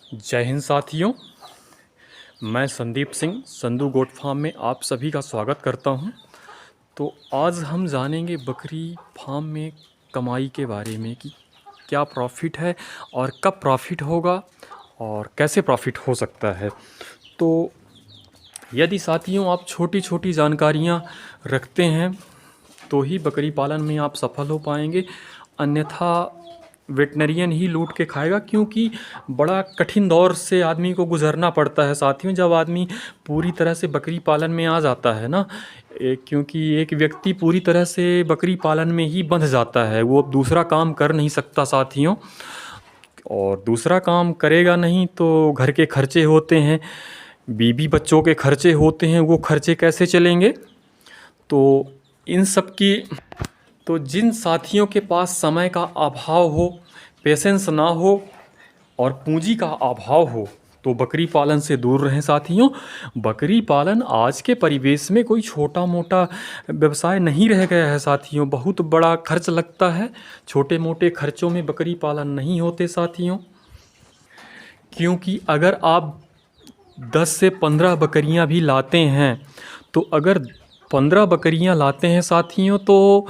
जय हिंद साथियों। मैं संदीप सिंह संधू गोट फार्म में आप सभी का स्वागत करता हूं। तो आज हम जानेंगे बकरी फार्म में कमाई के बारे में कि क्या प्रॉफिट है और कब प्रॉफिट होगा और कैसे प्रॉफिट हो सकता है। तो यदि साथियों आप छोटी छोटी जानकारियां रखते हैं तो ही बकरी पालन में आप सफल हो पाएंगे, अन्यथा वेटनरियन ही लूट के खाएगा। क्योंकि बड़ा कठिन दौर से आदमी को गुजरना पड़ता है साथियों, जब आदमी पूरी तरह से बकरी पालन में आ जाता है ना। क्योंकि एक व्यक्ति पूरी तरह से बकरी पालन में ही बंध जाता है, वो अब दूसरा काम कर नहीं सकता साथियों। और दूसरा काम करेगा नहीं तो घर के खर्चे होते हैं, बीवी बच्चों के खर्चे होते हैं, वो खर्चे कैसे चलेंगे। तो इन सब की तो जिन साथियों के पास समय का अभाव हो, पेशेंस ना हो और पूंजी का अभाव हो तो बकरी पालन से दूर रहें साथियों। बकरी पालन आज के परिवेश में कोई छोटा मोटा व्यवसाय नहीं रह गया है साथियों, बहुत बड़ा खर्च लगता है। छोटे मोटे खर्चों में बकरी पालन नहीं होते साथियों। क्योंकि अगर आप 10 से 15 बकरियां भी लाते हैं तो अगर 15 बकरियां लाते हैं साथियों तो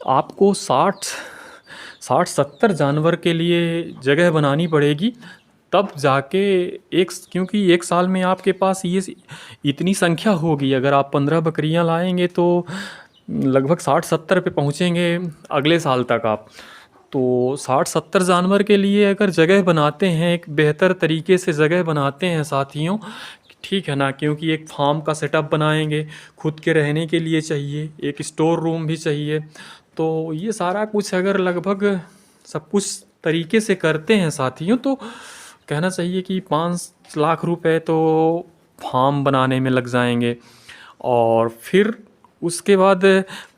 आपको 60-70 जानवर के लिए जगह बनानी पड़ेगी, तब जाके क्योंकि एक साल में आपके पास ये इतनी संख्या होगी। अगर आप 15 बकरियां लाएंगे तो लगभग 60-70 पे पहुंचेंगे अगले साल तक आप। तो 60-70 जानवर के लिए अगर जगह बनाते हैं, एक बेहतर तरीके से जगह बनाते हैं साथियों, ठीक है ना। क्योंकि एक फार्म का सेटअप बनाएंगे, खुद के रहने के लिए चाहिए, एक स्टोर रूम भी चाहिए। तो ये सारा कुछ अगर लगभग सब कुछ तरीके से करते हैं साथियों तो कहना चाहिए कि 5 लाख रुपए तो फार्म बनाने में लग जाएंगे। और फिर उसके बाद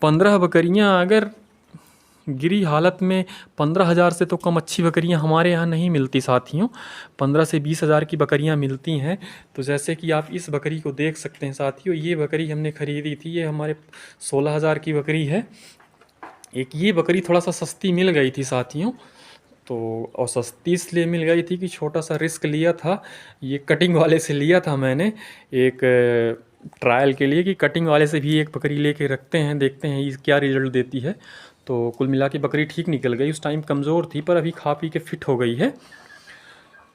15 बकरियां अगर गिरी हालत में, 15,000 से तो कम अच्छी बकरियां हमारे यहाँ नहीं मिलती साथियों। 15 से 20,000 की बकरियां मिलती हैं। तो जैसे कि आप इस बकरी को देख सकते हैं साथियों, ये बकरी हमने ख़रीदी थी, ये हमारे 16,000 की बकरी है। एक ये बकरी थोड़ा सा सस्ती मिल गई थी साथियों। तो और सस्ती इसलिए मिल गई थी कि छोटा सा रिस्क लिया था, ये कटिंग वाले से लिया था मैंने एक ट्रायल के लिए कि कटिंग वाले से भी एक बकरी लेके रखते हैं, देखते हैं ये क्या रिजल्ट देती है। तो कुल मिला के बकरी ठीक निकल गई। उस टाइम कमज़ोर थी पर अभी खा पी के फिट हो गई है।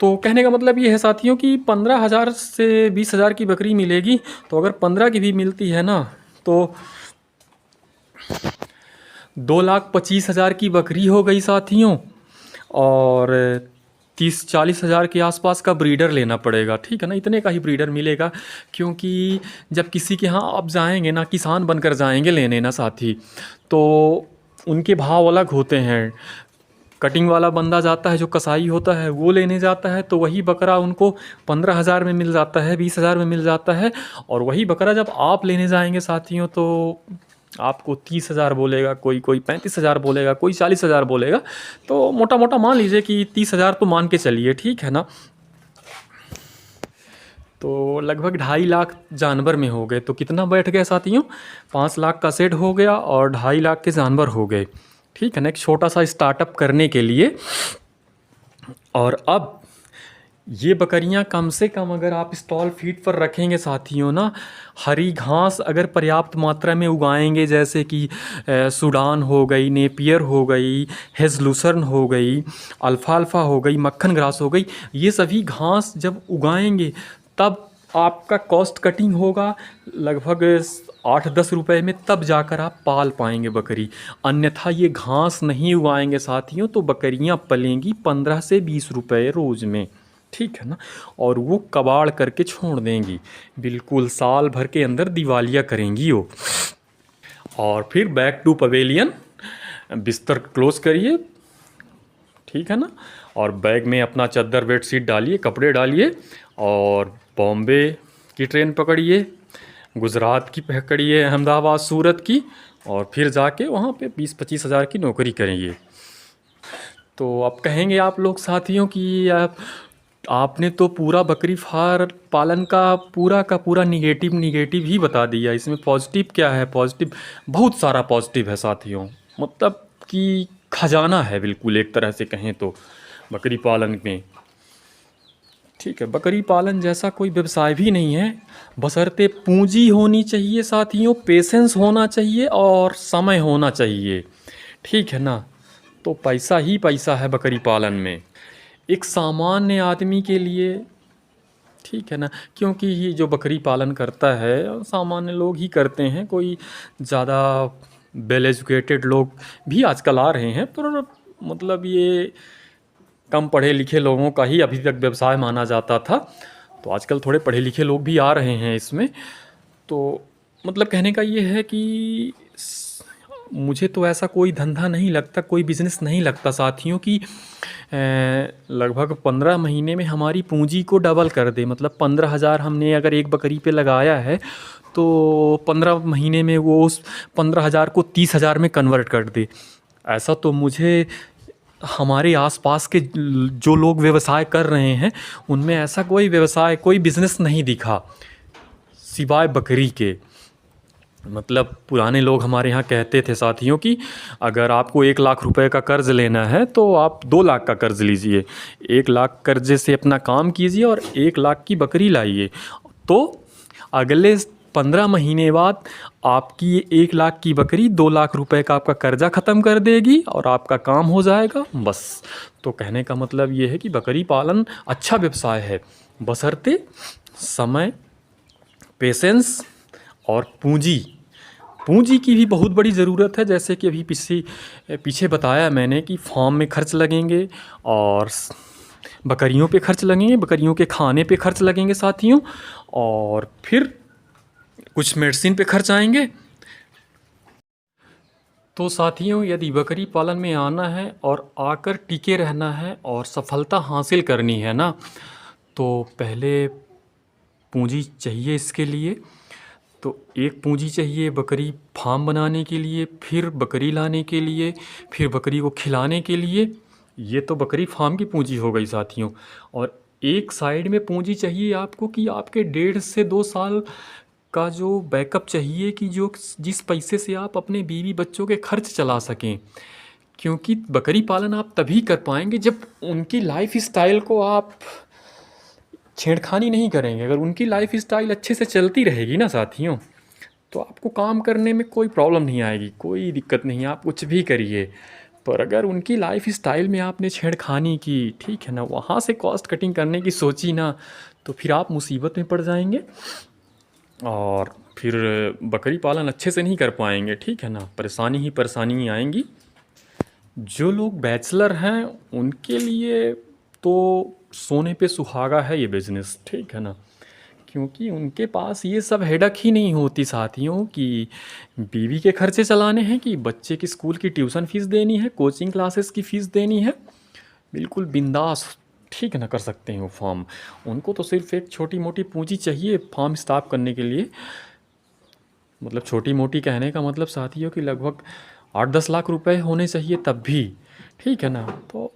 तो कहने का मतलब ये है साथियों कि 15,000 से 20,000 की बकरी मिलेगी, तो अगर 15 की भी मिलती है ना तो 2,25,000 की बकरी हो गई साथियों। और 30-40 हज़ार के आसपास का ब्रीडर लेना पड़ेगा, ठीक है ना। इतने का ही ब्रीडर मिलेगा। क्योंकि जब किसी के यहाँ आप जाएंगे ना, किसान बनकर जाएंगे लेने ना साथी, तो उनके भाव अलग होते हैं। कटिंग वाला बंदा जाता है, जो कसाई होता है वो लेने जाता है, तो वही बकरा उनको 15,000 में मिल जाता है, 20,000 में मिल जाता है। और वही बकरा जब आप लेने जाएंगे साथियों तो आपको 30,000 बोलेगा, कोई 35,000 बोलेगा, कोई 40,000 बोलेगा। तो मोटा मोटा मान लीजिए कि 30,000 तो मान के चलिए, ठीक है ना। तो लगभग 2.5 लाख जानवर में हो गए, तो कितना बैठ गया साथियों, 5 लाख का सेट हो गया और 2.5 लाख के जानवर हो गए, ठीक है ना, एक छोटा सा स्टार्टअप करने के लिए। और अब ये बकरियां कम से कम अगर आप स्टॉल फीड पर रखेंगे साथियों ना, हरी घास अगर पर्याप्त मात्रा में उगाएंगे, जैसे कि सूडान हो गई, नेपियर हो गई, हेज़लूसर्न हो गई, अल्फाल्फा हो गई, मक्खन ग्रास हो गई, ये सभी घास जब उगाएंगे तब आपका कॉस्ट कटिंग होगा लगभग 8-10 रुपए में, तब जाकर आप पाल पाएंगे बकरी। अन्यथा ये घास नहीं उगाएंगे साथियों तो बकरियां पलेंगी 15 से 20 रुपए रोज़ में, ठीक है ना। और वो कबाड़ करके छोड़ देंगी, बिल्कुल साल भर के अंदर दिवालिया करेंगी वो। और फिर बैक टू पवेलियन, बिस्तर क्लोज करिए, ठीक है ना। और बैग में अपना चादर बेडशीट डालिए, कपड़े डालिए और बॉम्बे की ट्रेन पकड़िए, गुजरात की पकड़िए, अहमदाबाद, सूरत की, और फिर जाके वहाँ पे 20-25 हज़ार की नौकरी करेंगे। तो अब कहेंगे आप लोग साथियों कि आपने तो पूरा बकरी फार्म पालन का पूरा निगेटिव ही बता दिया, इसमें पॉजिटिव क्या है। पॉजिटिव बहुत सारा पॉजिटिव है साथियों, मतलब कि खजाना है बिल्कुल, एक तरह से कहें तो बकरी पालन में, ठीक है, बकरी पालन जैसा कोई व्यवसाय भी नहीं है, बशर्ते पूंजी होनी चाहिए साथियों, पेशेंस होना चाहिए और समय होना चाहिए। ठीक है ना। तो पैसा ही पैसा है बकरी पालन में, एक सामान्य आदमी के लिए। ठीक है ना, क्योंकि ये जो बकरी पालन करता है सामान्य लोग ही करते हैं, कोई ज़्यादा वेल एजुकेटेड लोग भी आजकल आ रहे हैं, पर मतलब ये कम पढ़े लिखे लोगों का ही अभी तक व्यवसाय माना जाता था। तो आजकल थोड़े पढ़े लिखे लोग भी आ रहे हैं इसमें। तो मतलब कहने का ये है कि मुझे तो ऐसा कोई धंधा नहीं लगता, कोई बिज़नेस नहीं लगता साथियों कि लगभग 15 महीने में हमारी पूंजी को डबल कर दे। मतलब 15,000 हमने अगर एक बकरी पे लगाया है तो 15 महीने में वो उस 15,000 को 30,000 में कन्वर्ट कर दे। ऐसा तो मुझे हमारे आसपास के जो लोग व्यवसाय कर रहे हैं उनमें ऐसा कोई व्यवसाय, कोई बिज़नेस नहीं दिखा सिवाय बकरी के। मतलब पुराने लोग हमारे यहाँ कहते थे साथियों कि अगर आपको 1 लाख रुपए का कर्ज़ लेना है तो आप 2 लाख का कर्ज़ लीजिए, 1 लाख कर्ज़े से अपना काम कीजिए और 1 लाख की बकरी लाइए। तो अगले 15 महीने बाद आपकी 1 लाख की बकरी 2 लाख रुपए का आपका कर्जा ख़त्म कर देगी और आपका काम हो जाएगा बस। तो कहने का मतलब ये है कि बकरी पालन अच्छा व्यवसाय है, बशर्ते समय, पेशेंस और पूंजी की भी बहुत बड़ी ज़रूरत है। जैसे कि अभी पीछे बताया मैंने कि फार्म में खर्च लगेंगे और बकरियों पे खर्च लगेंगे, बकरियों के खाने पे खर्च लगेंगे साथियों, और फिर कुछ मेडिसिन पे खर्च आएंगे। तो साथियों, यदि बकरी पालन में आना है और आकर टिके रहना है और सफलता हासिल करनी है ना, तो पहले पूंजी चाहिए इसके लिए। तो एक पूंजी चाहिए बकरी फार्म बनाने के लिए, फिर बकरी लाने के लिए, फिर बकरी को खिलाने के लिए। ये तो बकरी फार्म की पूंजी हो गई साथियों। और एक साइड में पूंजी चाहिए आपको कि आपके 1.5 से 2 साल का जो बैकअप चाहिए, कि जो जिस पैसे से आप अपने बीवी बच्चों के खर्च चला सकें। क्योंकि बकरी पालन आप तभी कर पाएंगे जब उनकी लाइफ स्टाइल को आप छेड़खानी नहीं करेंगे। अगर उनकी लाइफ स्टाइल अच्छे से चलती रहेगी ना साथियों, तो आपको काम करने में कोई प्रॉब्लम नहीं आएगी, कोई दिक्कत नहीं, आप कुछ भी करिए। पर अगर उनकी लाइफ स्टाइल में आपने छेड़खानी की, ठीक है ना, वहाँ से कॉस्ट कटिंग करने की सोची ना, तो फिर आप मुसीबत में पड़ जाएंगे और फिर बकरी पालन अच्छे से नहीं कर पाएंगे। ठीक है ना, परेशानी ही परेशानी आएंगी। जो लोग बैचलर हैं उनके लिए तो सोने पे सुहागा है ये बिज़नेस। ठीक है ना, क्योंकि उनके पास ये सब हेडक ही नहीं होती साथियों कि बीवी के खर्चे चलाने हैं, कि बच्चे की स्कूल की ट्यूशन फ़ीस देनी है, कोचिंग क्लासेस की फ़ीस देनी है। बिल्कुल बिंदास, ठीक है ना, कर सकते हैं वो फार्म। उनको तो सिर्फ एक छोटी मोटी पूंजी चाहिए फार्म स्टार्ट करने के लिए। मतलब छोटी मोटी कहने का मतलब साथियों कि लगभग 8-10 लाख रुपए होने चाहिए तब भी। ठीक है ना, तो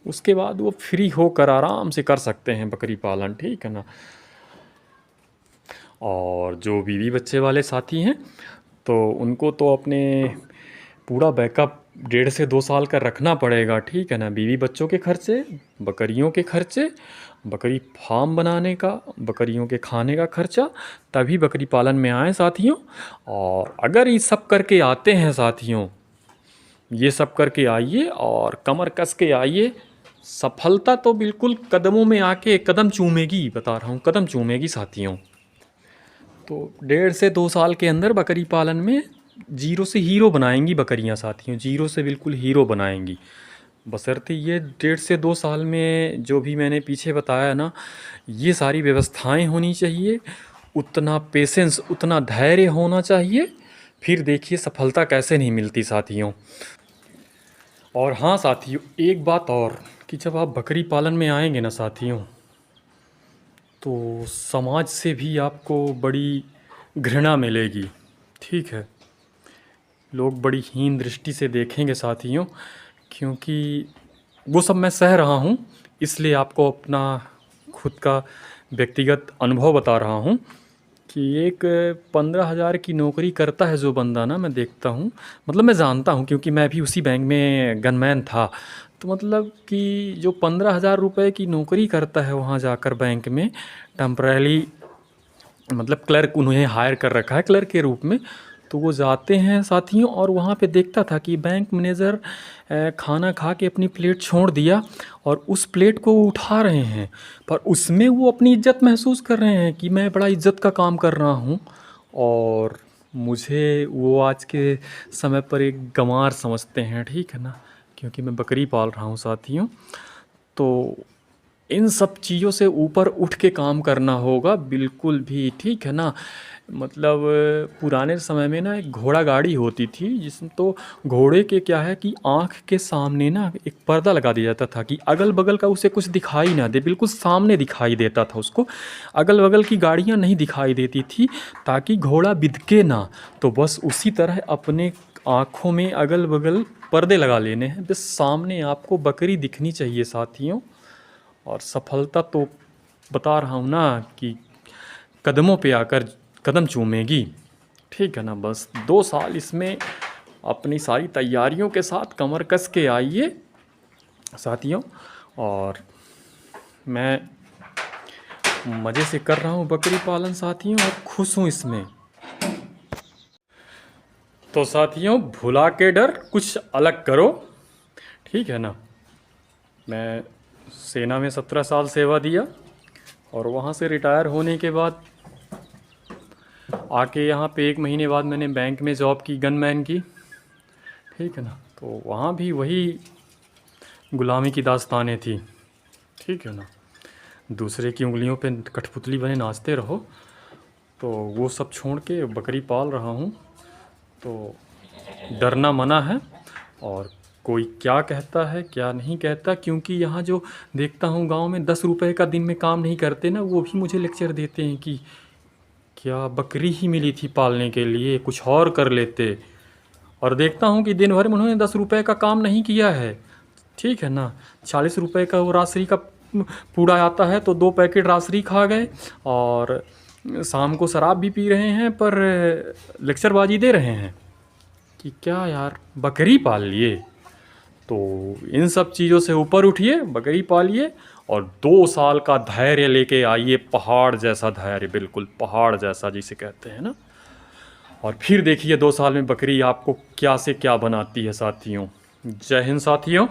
उसके बाद वो फ्री होकर आराम से कर सकते हैं बकरी पालन। ठीक है ना। और जो बीवी बच्चे वाले साथी हैं तो उनको तो अपने पूरा बैकअप 1.5 से 2 साल का रखना पड़ेगा। ठीक है ना, बीवी बच्चों के खर्चे, बकरियों के खर्चे, बकरी फार्म बनाने का, बकरियों के खाने का खर्चा, तभी बकरी पालन में आए साथियों। और अगर ये सब करके आते हैं साथियों, ये सब करके आइए और कमर कस के आइए, सफलता तो बिल्कुल कदमों में आके कदम चूमेगी, बता रहा हूँ, कदम चूमेगी साथियों। तो 1.5 से 2 साल के अंदर बकरी पालन में जीरो से हीरो बनाएंगी बकरियां साथियों, जीरो से बिल्कुल हीरो बनाएंगी। बशर्ते ये 1.5 से 2 साल में जो भी मैंने पीछे बताया ना, ये सारी व्यवस्थाएं होनी चाहिए, उतना पेशेंस, उतना धैर्य होना चाहिए। फिर देखिए सफलता कैसे नहीं मिलती साथियों। और हाँ साथियों, एक बात और, कि जब आप बकरी पालन में आएंगे ना साथियों, तो समाज से भी आपको बड़ी घृणा मिलेगी। ठीक है, लोग बड़ी हीन दृष्टि से देखेंगे साथियों, क्योंकि वो सब मैं सह रहा हूँ, इसलिए आपको अपना खुद का व्यक्तिगत अनुभव बता रहा हूँ कि एक 15,000 की नौकरी करता है जो बंदा ना, मैं देखता हूँ, मतलब मैं जानता हूँ क्योंकि मैं भी उसी बैंक में गनमैन था। तो मतलब कि जो 15,000 रुपये की नौकरी करता है वहाँ जाकर बैंक में टेम्परेरी, मतलब क्लर्क उन्हें हायर कर रखा है क्लर्क के रूप में, तो वो जाते हैं साथियों और वहाँ पे देखता था कि बैंक मैनेजर खाना खा के अपनी प्लेट छोड़ दिया और उस प्लेट को वो उठा रहे हैं, पर उसमें वो अपनी इज्जत महसूस कर रहे हैं कि मैं बड़ा इज्जत का काम कर रहा हूँ। और मुझे वो आज के समय पर एक गंवार समझते हैं, ठीक है ना, क्योंकि मैं बकरी पाल रहा हूँ साथियों। तो इन सब चीज़ों से ऊपर उठ के काम करना होगा बिल्कुल भी, ठीक है ना। मतलब पुराने समय में ना एक घोड़ा गाड़ी होती थी, जिसमें तो घोड़े के क्या है कि आँख के सामने ना एक पर्दा लगा दिया जाता था कि अगल बगल का उसे कुछ दिखाई ना दे, बिल्कुल सामने दिखाई देता था उसको, अगल बगल की गाड़ियाँ नहीं दिखाई देती थी ताकि घोड़ा बिदके ना। तो बस उसी तरह अपने आँखों में अगल बगल पर्दे लगा लेने हैं, बस सामने आपको बकरी दिखनी चाहिए साथियों। और सफलता तो बता रहा हूँ ना कि कदमों पे आकर कदम चूमेगी, ठीक है ना। बस 2 साल इसमें अपनी सारी तैयारियों के साथ कमर कस के आइए साथियों। और मैं मज़े से कर रहा हूँ बकरी पालन साथियों और खुश हूँ इसमें। तो साथियों भुला के डर कुछ अलग करो, ठीक है ना। मैं सेना में 17 साल सेवा दिया और वहाँ से रिटायर होने के बाद आके यहाँ पे 1 महीने बाद मैंने बैंक में जॉब की, गनमैन की, ठीक है ना। तो वहाँ भी वही गुलामी की दास्तानें थी, ठीक है ना। दूसरे की उंगलियों पे कठपुतली बने नाचते रहो। तो वो सब छोड़ के बकरी पाल रहा हूँ, तो डरना मना है। और कोई क्या कहता है क्या नहीं कहता, क्योंकि यहाँ जो देखता हूँ गांव में 10 रुपए का दिन में काम नहीं करते ना, वो भी मुझे लेक्चर देते हैं कि क्या बकरी ही मिली थी पालने के लिए, कुछ और कर लेते। और देखता हूँ कि दिन भर में उन्होंने 10 रुपए का काम नहीं किया है, ठीक है ना। 40 रुपए का वो राशि का पूड़ा आता है तो 2 पैकेट राशि खा गए और शाम को शराब भी पी रहे हैं, पर लेक्चरबाजी दे रहे हैं कि क्या यार बकरी पाल लिए। तो इन सब चीज़ों से ऊपर उठिए, बकरी पालिए और 2 साल का धैर्य लेके आइए, पहाड़ जैसा धैर्य, बिल्कुल पहाड़ जैसा जिसे कहते हैं ना। और फिर देखिए 2 साल में बकरी आपको क्या से क्या बनाती है साथियों। जय हिंद साथियों।